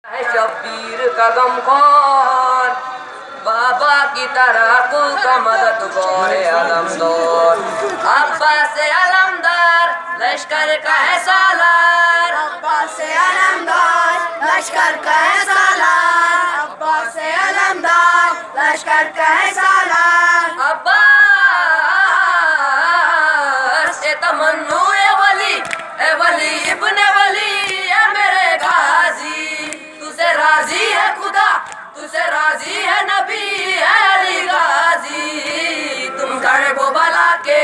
है शब्बीर का गमखोर, बाबा की तरह तू का मददगार अलमदोर। अब्बास से अलमदार लश्कर का है सालार, अब्बास से अलमदार लश्कर का है सालार, अब्बास से अलमदार लश्कर का है सालार। अब्बास से तमन्नू ए वली इब्ने वली ए मेरे गाजी, तुझसे राजी है खुदा, तुझसे राजी है नबी है अली गाजी। तुम खड़े वो बला के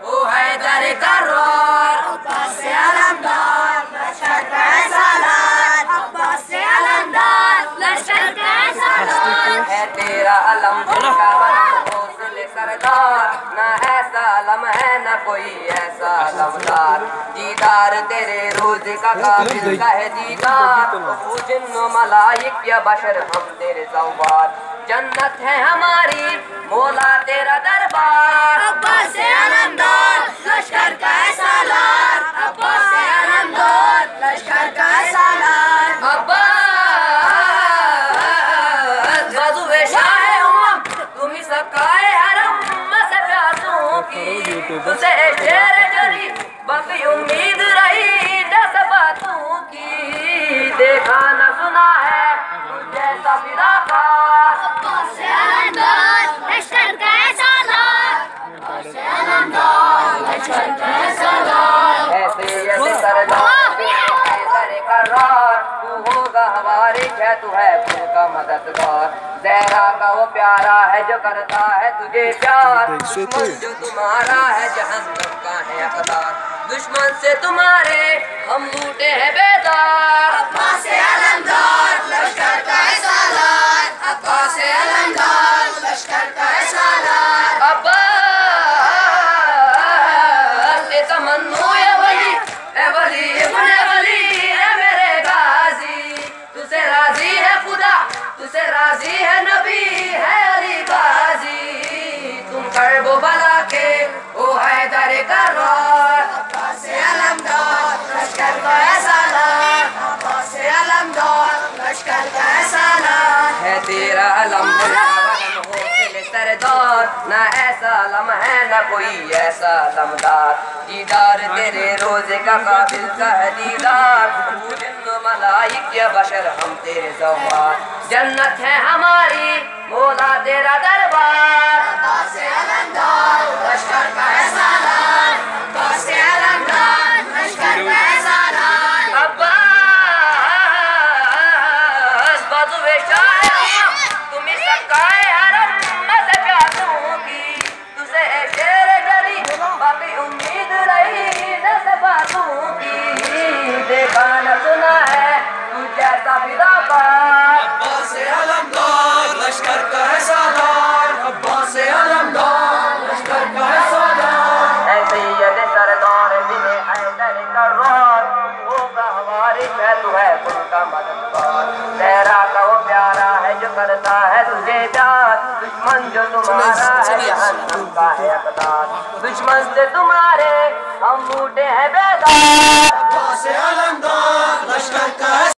वो है दर करार, अब्बास से अलमदार लश्कर का है सालार, अब्बास से अलमदार लश्कर का है सालार। है तेरा अलम दिल का हौसले सरदार, ना ऐसा अलम है ना कोई ऐसा अलमदार। दीदार तेरे रोज का काबिल का है दीदार, वो जिन्नो मलाइक या बशर हम तेरे सवार। जन्नत है हमारी मौला तेरा दरबार, अब्बास से अलमदार लश्कर का है सालार, अब्बास से अलमदार लश्कर का है सालार। अब्बास गज़वे शाह उम्म तुम ही सकाए हरम से प्यासों की, तुझसे शेर जरी बाकी उम्मीद रही जैसे बातों की। देखा न सुना है तुझ जैसा फिदाकार, अब्बास से अलमदार लश्कर का है सालार, अब्बास से अलमदार लश्कर का है सालार। ऐसे सरदार करार, तू होगा हमारे क्या तू है खुद का मददगार। जहरा का वो प्यारा है जो करता है तुझे प्यार, दुश्मन जो तुम्हारा है जहन्नम का है अकदार। दुश्मन से तुम्हारे हम लूटे हैं बेदार, अब्बास से अलमदार लश्कर का है सालार, अब्बास से अलमदार लश्कर का है सालार। अब्बास से तमन्नू ए वली इब्ने वली ए मेरे गाजी, तुझसे राजी है खुदा, तुझसे राजी है नबी है अली गाजी। तुम कर वो बला के वो है दर करार, अब्बास से अलमदार लश्कर का है सालार, अब्बास से अलमदार लश्कर का है सालार। है तेरा अलम दिल का वहम हौसले सरदार, ना ऐसा अलम है ना कोई ऐसा अलमदार। दीदार तेरे रोजे का काबिल का है दीदार, जिन्नो मलाइक या बशर हम तेरे सवार। जन्नत है हमारी मौला तेरा दरबार, अब्बास से अलमदार लश्कर का है सालार, अब्बास से अलमदार लश्कर का है सालार। अब्बास गज़वे शाह तुम ही सकाए हरम से प्यासों की, तुझसे शेर जरी बाकी उम्मीद रही जैसे बातों की। देखा न सुना है तू जैसा फिदाकार, अब्बास से अलमदार लश्कर का है सालार, अब्बास से अलमदार लश्कर का है सालार। ऐसे ये सरदार दिले हैदर करार, होगा हमारी मैं तू है खुद का मददगार। तेरा का वो प्यारा है जो करता है तुझे प्यार, दुश्मन जो तुम्हारा है जहन्नम का है अकदार। दुश्मन से तुम्हारे हम लूटे हैं बेदार, अब्बास से अलमदार लश्कर का है